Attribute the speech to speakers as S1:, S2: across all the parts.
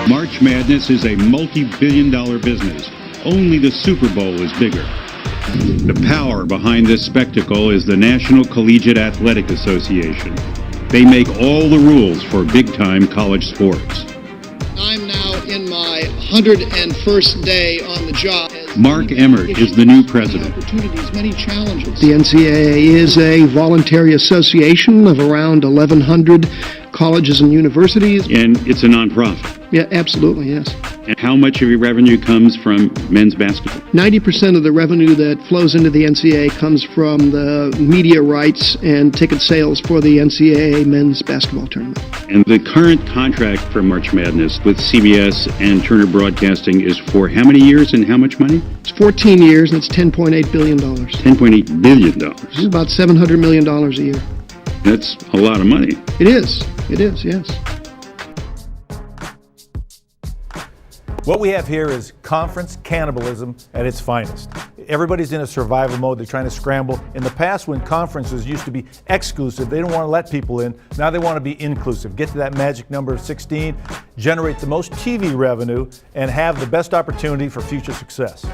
S1: March Madness is a multi-billion-dollar business. Only the Super Bowl is bigger. The power behind this spectacle is the National Collegiate Athletic Association. They make all the rules for big-time college sports.
S2: I'm now in my 101st day on the job.
S1: Mark Emmert is the new president.
S2: Opportunities, many challenges.
S3: The NCAA is a voluntary association of around 1,100 colleges and universities.
S1: And it's a nonprofit.
S3: Yeah, absolutely, yes.
S1: And how much of your revenue comes from men's basketball?
S3: 90% of the revenue that flows into the NCAA comes from the media rights and ticket sales for the NCAA men's basketball tournament.
S1: And the current contract for March Madness with CBS and Turner Broadcasting is for how many years and how much money?
S3: It's 14 years and it's $10.8 billion.
S1: $10.8 billion.
S3: This is about $700 million a year.
S1: That's a lot of money.
S3: It is, yes.
S4: What we have here is conference cannibalism at its finest. Everybody's in a survival mode. They're trying to scramble. In the past, when conferences used to be exclusive, they don't want to let people in. Now they want to be inclusive. Get to that magic number of 16, generate the most TV revenue, and have the best opportunity for future success.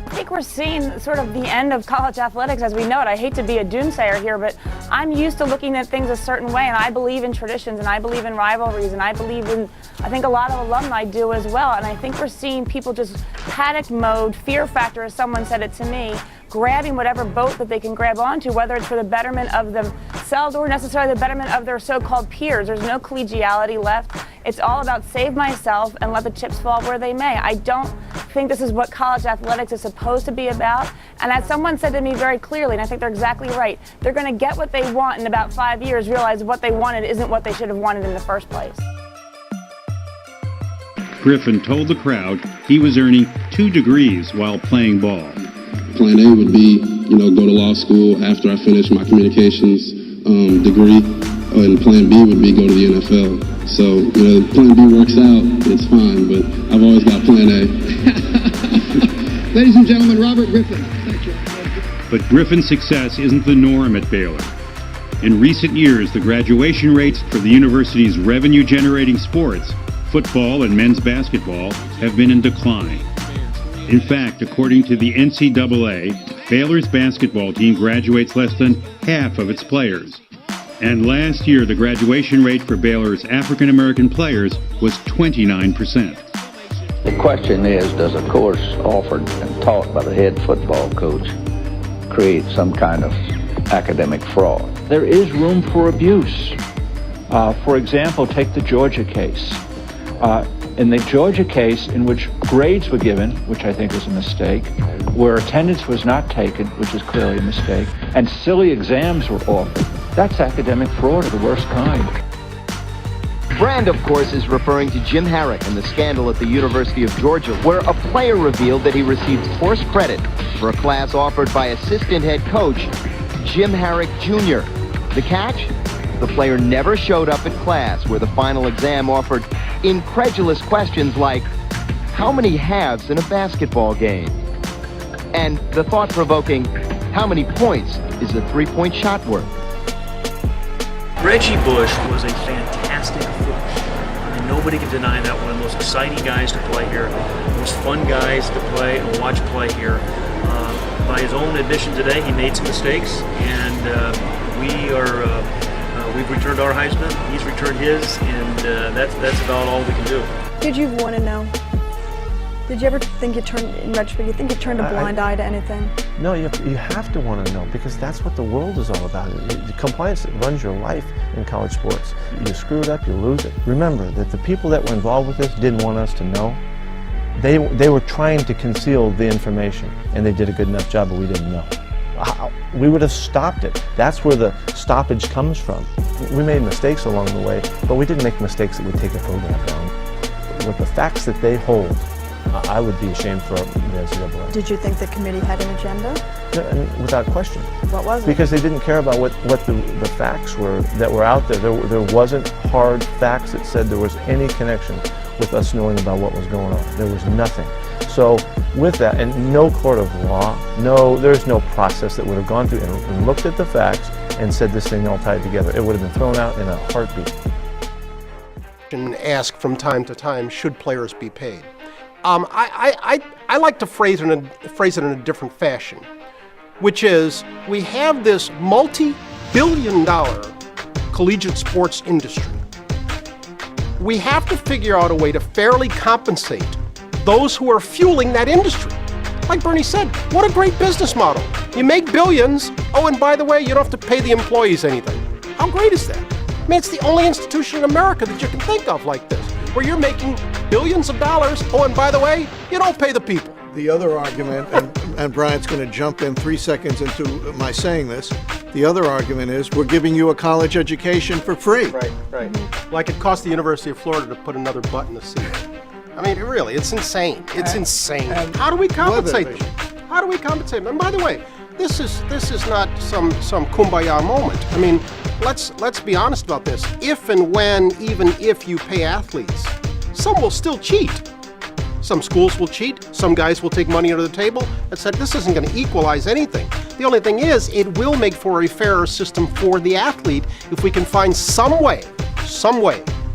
S5: I think we're seeing sort of the end of college athletics as we know it. I hate to be a doomsayer here, but I'm used to looking at things a certain way, and I believe in traditions, and I believe in rivalries, and I think a lot of alumni do as well, and I think we're seeing people just panic mode, fear factor, as someone said it to me, grabbing whatever boat that they can grab onto, whether it's for the betterment of themselves or necessarily the betterment of their so-called peers. There's no collegiality left. It's all about save myself and let the chips fall where they may. I don't think this is what college athletics is supposed to be about. And as someone said to me very clearly, and I think they're exactly right, they're going to get what they want in about 5 years, realize what they wanted isn't what they should have wanted in the first place.
S1: Griffin told the crowd he was earning 2 degrees while playing ball.
S6: Plan A would be, go to law school after I finish my communications degree, and plan B would be go to the NFL. So, plan B works out, it's fine, but I've always got plan A.
S2: Ladies and gentlemen, Robert Griffin. Thank you.
S1: But Griffin's success isn't the norm at Baylor. In recent years, the graduation rates for the university's revenue-generating sports, football and men's basketball, have been in decline. In fact, according to the NCAA, Baylor's basketball team graduates less than half of its players. And last year, the graduation rate for Baylor's African-American players was 29%.
S7: The question is, does a course offered and taught by the head football coach create some kind of academic fraud?
S8: There is room for abuse. For example, take the Georgia case. In the Georgia case, in which grades were given, which I think was a mistake, where attendance was not taken, which is clearly a mistake, and silly exams were offered, that's academic fraud of the worst kind.
S9: Brand, of course, is referring to Jim Harrick and the scandal at the University of Georgia, where a player revealed that he received forced credit for a class offered by assistant head coach Jim Harrick Jr. The catch? The player never showed up at class, where the final exam offered incredulous questions like, how many halves in a basketball game? And the thought-provoking, how many points is a three-point shot worth?
S10: Reggie Bush was a fantastic coach. And nobody can deny that. One of the most exciting guys to play here, most fun guys to play and watch play here. By his own admission today, he made some mistakes, and we've returned our Heisman. He's returned his, and that's about all we can do.
S11: Did you want to know? Did you ever think in retrospect, you think you turned a blind eye to anything?
S12: No, you have to want to know, because that's what the world is all about. Compliance runs your life in college sports. You screw it up, you lose it. Remember that the people that were involved with this didn't want us to know. They were trying to conceal the information, and they did a good enough job, but we didn't know. We would have stopped it. That's where the stoppage comes from. We made mistakes along the way, but we didn't make mistakes that would take a program down. With the facts that they hold, I would be ashamed for the NCAA.
S11: Did you think the committee had an agenda?
S12: No, without question.
S11: What was it?
S12: Because they didn't care about what the facts were that were out there. There wasn't hard facts that said there was any connection with us knowing about what was going on. There was nothing. So with that, and no court of law, there's no process that would have gone through and looked at the facts and said this thing all tied together. It would have been thrown out in a heartbeat.
S13: question asked from time to time, should players be paid? I like to phrase it in a different fashion, which is we have this multi-billion-dollar collegiate sports industry. We have to figure out a way to fairly compensate those who are fueling that industry. Like Bernie said, what a great business model. You make billions, oh, and by the way, you don't have to pay the employees anything. How great is that? I mean, it's the only institution in America that you can think of like this, where you're making billions of dollars, oh, and by the way, you don't pay the people.
S14: The other argument, and Bryant's going to jump in 3 seconds into my saying this, the other argument is we're giving you a college education for free.
S13: Right. Like it cost the University of Florida to put another butt in the seat. I mean, really, it's insane. It's insane. How do we compensate them? How do we compensate them? And by the way, this is not some kumbaya moment. I mean, let's be honest about this. If and when, even if you pay athletes, some will still cheat. Some schools will cheat. Some guys will take money under the table and said, this isn't going to equalize anything. The only thing is, it will make for a fairer system for the athlete if we can find some way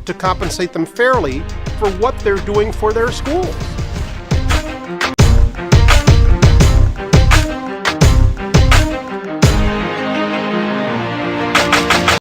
S13: to compensate them fairly for what they're doing for their schools.